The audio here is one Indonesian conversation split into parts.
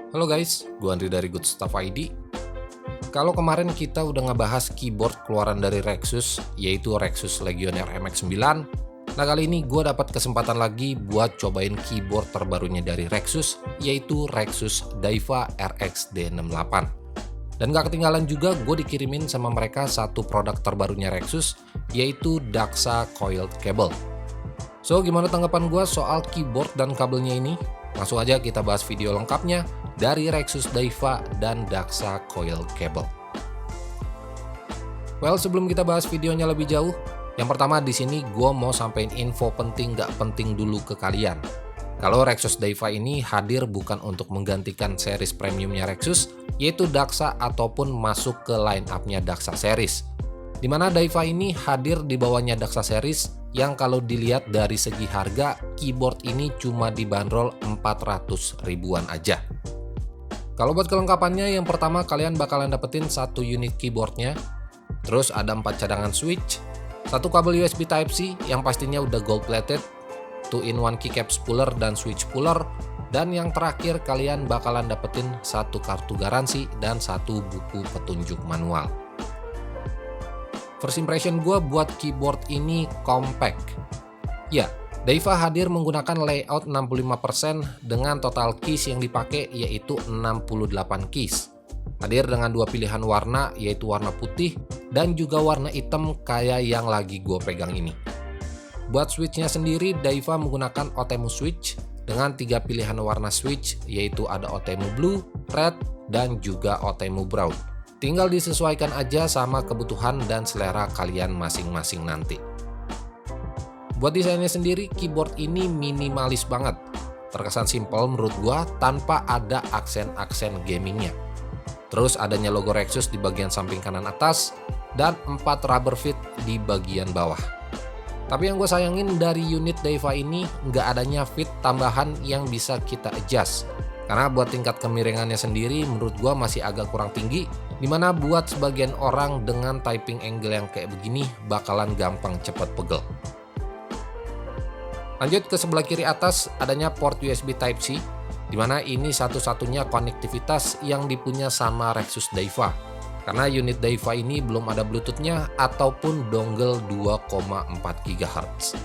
Halo guys, gue Andri dari Good Stuff ID. Kalau kemarin kita udah ngebahas keyboard keluaran dari Rexus, yaitu Rexus Legionnaire MX9, nah kali ini gue dapat kesempatan lagi buat cobain keyboard terbarunya dari Rexus, yaitu Rexus Daiva RX D68. Dan gak ketinggalan juga gue dikirimin sama mereka satu produk terbarunya Rexus, yaitu Daxa Coiled Cable. So, gimana tanggapan gue soal keyboard dan kabelnya ini? Langsung aja kita bahas video lengkapnya dari Rexus Daiva dan Daxa Coiled Cable. Well, sebelum kita bahas videonya lebih jauh, yang pertama di sini gue mau sampein info penting gak penting dulu ke kalian. Kalau Rexus Daiva ini hadir bukan untuk menggantikan series premiumnya Rexus, yaitu Daxa ataupun masuk ke line up-nya Daxa series. Dimana Daiva ini hadir di bawahnya Daxa series yang kalau dilihat dari segi harga, keyboard ini cuma dibanderol 400 ribuan aja. Kalau buat kelengkapannya, yang pertama kalian bakalan dapetin satu unit keyboardnya, terus ada 4 cadangan switch, satu kabel USB Type-C yang pastinya udah gold plated, 2-in-1 keycap spooler dan switch puller, dan yang terakhir kalian bakalan dapetin satu kartu garansi dan satu buku petunjuk manual. First impression gue buat keyboard ini compact. Ya, Daiva hadir menggunakan layout 65% dengan total keys yang dipakai yaitu 68 keys. Hadir dengan dua pilihan warna yaitu warna putih dan juga warna hitam kayak yang lagi gue pegang ini. Buat switchnya sendiri, Daiva menggunakan Otemu switch dengan 3 pilihan warna switch yaitu ada Otemu blue, red, dan juga Otemu brown. Tinggal disesuaikan aja sama kebutuhan dan selera kalian masing-masing nanti. Buat desainnya sendiri, keyboard ini minimalis banget. Terkesan simple menurut gua tanpa ada aksen-aksen gamingnya. Terus adanya logo Rexus di bagian samping kanan atas dan 4 rubber feet di bagian bawah. Tapi yang gue sayangin dari unit Daiva ini nggak adanya feet tambahan yang bisa kita adjust. Karena buat tingkat kemiringannya sendiri menurut gua masih agak kurang tinggi, dimana buat sebagian orang dengan typing angle yang kayak begini bakalan gampang cepet pegel. Lanjut ke sebelah kiri atas adanya port USB Type-C, dimana ini satu-satunya konektivitas yang dipunya sama Rexus Daiva. Karena unit Daiva ini belum ada Bluetooth-nya ataupun dongle 2,4 GHz.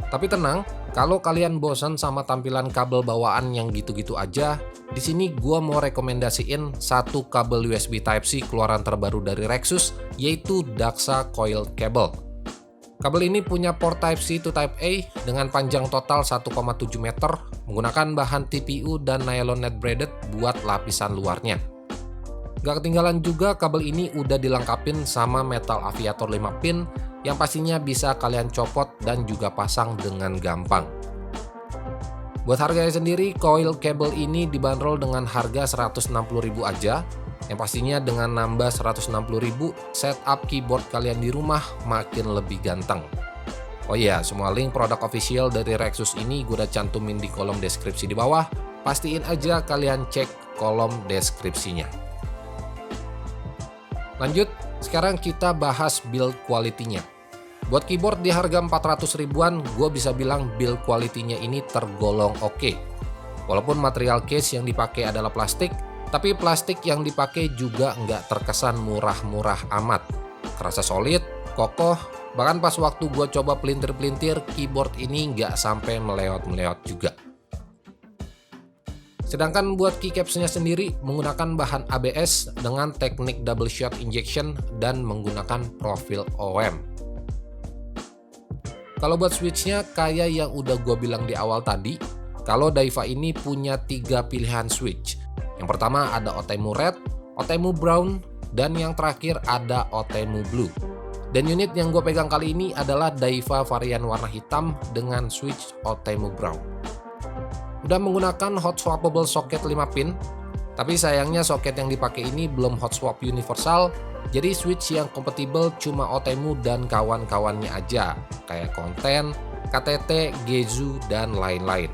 Tapi tenang, kalau kalian bosan sama tampilan kabel bawaan yang gitu-gitu aja, di sini gua mau rekomendasiin satu kabel USB Type-C keluaran terbaru dari Rexus, yaitu Daxa Coiled Cable. Kabel ini punya port Type-C to Type-A dengan panjang total 1,7 meter, menggunakan bahan TPU dan nylon net braided buat lapisan luarnya. Gak ketinggalan juga kabel ini udah dilengkapin sama metal aviator 5 pin, yang pastinya bisa kalian copot dan juga pasang dengan gampang. Buat harganya sendiri, coil cable ini dibanderol dengan harga 160.000 aja, yang pastinya dengan nambah 160.000, setup keyboard kalian di rumah makin lebih ganteng. Oh iya, semua link produk official dari Rexus ini gue udah cantumin di kolom deskripsi di bawah, pastiin aja kalian cek kolom deskripsinya. Lanjut, sekarang kita bahas build quality-nya. Buat keyboard di harga 400 ribuan, gue bisa bilang build quality-nya ini tergolong oke. Walaupun material case yang dipakai adalah plastik, tapi plastik yang dipakai juga nggak terkesan murah-murah amat. Kerasa solid, kokoh, bahkan pas waktu gue coba pelintir-pelintir, keyboard ini nggak sampai meleot-meleot juga. Sedangkan buat keycapsnya sendiri menggunakan bahan ABS dengan teknik double shot injection dan menggunakan profil OM. Kalau buat switchnya kayak yang udah gue bilang di awal tadi, kalau Daiva ini punya 3 pilihan switch. Yang pertama ada Otemu red, Otemu brown, dan yang terakhir ada Otemu blue. Dan unit yang gue pegang kali ini adalah Daiva varian warna hitam dengan switch Otemu brown. Udah menggunakan hot swappable socket 5 pin, tapi sayangnya soket yang dipakai ini belum hot swap universal, jadi switch yang kompatibel cuma Otemu dan kawan-kawannya aja, kayak Konten, KTT, Gezu, dan lain-lain.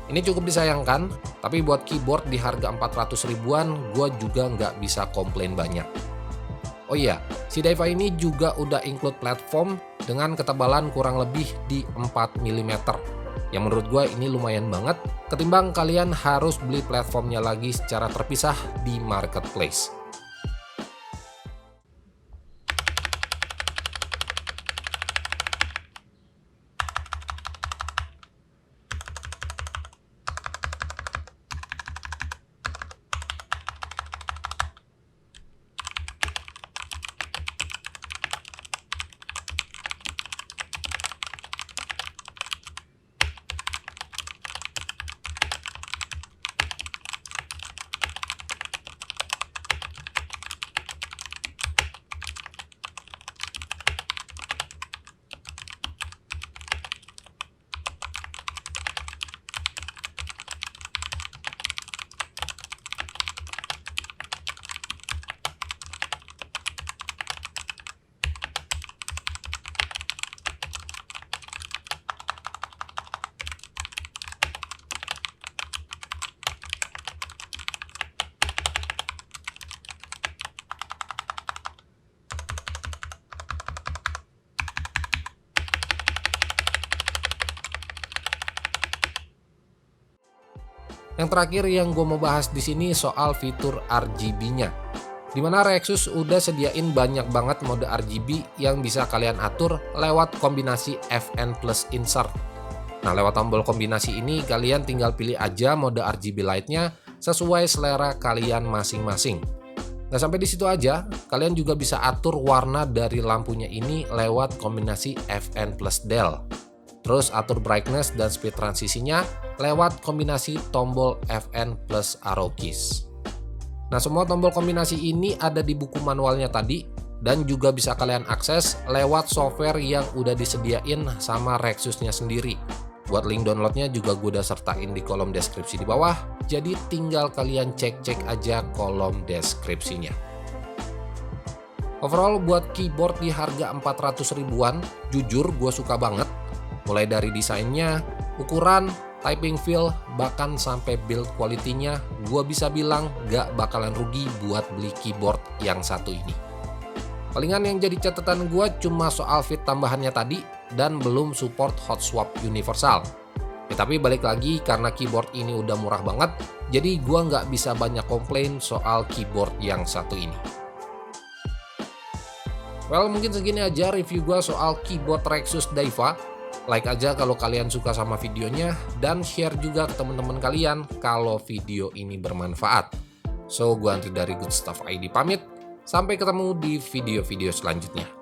Ini cukup disayangkan, tapi buat keyboard di harga 400 ribuan, gue juga nggak bisa komplain banyak. Oh iya, si Daiva ini juga udah include platform dengan ketebalan kurang lebih di 4 mm. Yang menurut gue ini lumayan banget, ketimbang kalian harus beli platformnya lagi secara terpisah di marketplace. Yang terakhir yang gue mau bahas di sini soal fitur RGB-nya. Dimana Rexus udah sediain banyak banget mode RGB yang bisa kalian atur lewat kombinasi FN plus insert. Nah, lewat tombol kombinasi ini kalian tinggal pilih aja mode RGB light-nya sesuai selera kalian masing-masing. Nah, sampai di situ aja, kalian juga bisa atur warna dari lampunya ini lewat kombinasi FN plus del. Terus atur brightness dan speed transisinya lewat kombinasi tombol FN plus arrow keys. Nah, semua tombol kombinasi ini ada di buku manualnya tadi dan juga bisa kalian akses lewat software yang udah disediain sama Rexusnya sendiri. Buat link downloadnya juga gue udah sertain di kolom deskripsi di bawah, jadi tinggal kalian cek-cek aja kolom deskripsinya. Overall buat keyboard di harga 400 ribuan, jujur gue suka banget. Mulai dari desainnya, ukuran, typing feel, bahkan sampai build quality-nya, gue bisa bilang gak bakalan rugi buat beli keyboard yang satu ini. Palingan yang jadi catatan gue cuma soal fit tambahannya tadi dan belum support hot swap universal. Tapi balik lagi karena keyboard ini udah murah banget, jadi gue nggak bisa banyak komplain soal keyboard yang satu ini. Well, mungkin segini aja review gue soal keyboard Rexus Daiva. Like aja kalau kalian suka sama videonya dan share juga ke teman-teman kalian kalau video ini bermanfaat. So, gue Andri dari Good Stuff ID pamit. Sampai ketemu di video-video selanjutnya.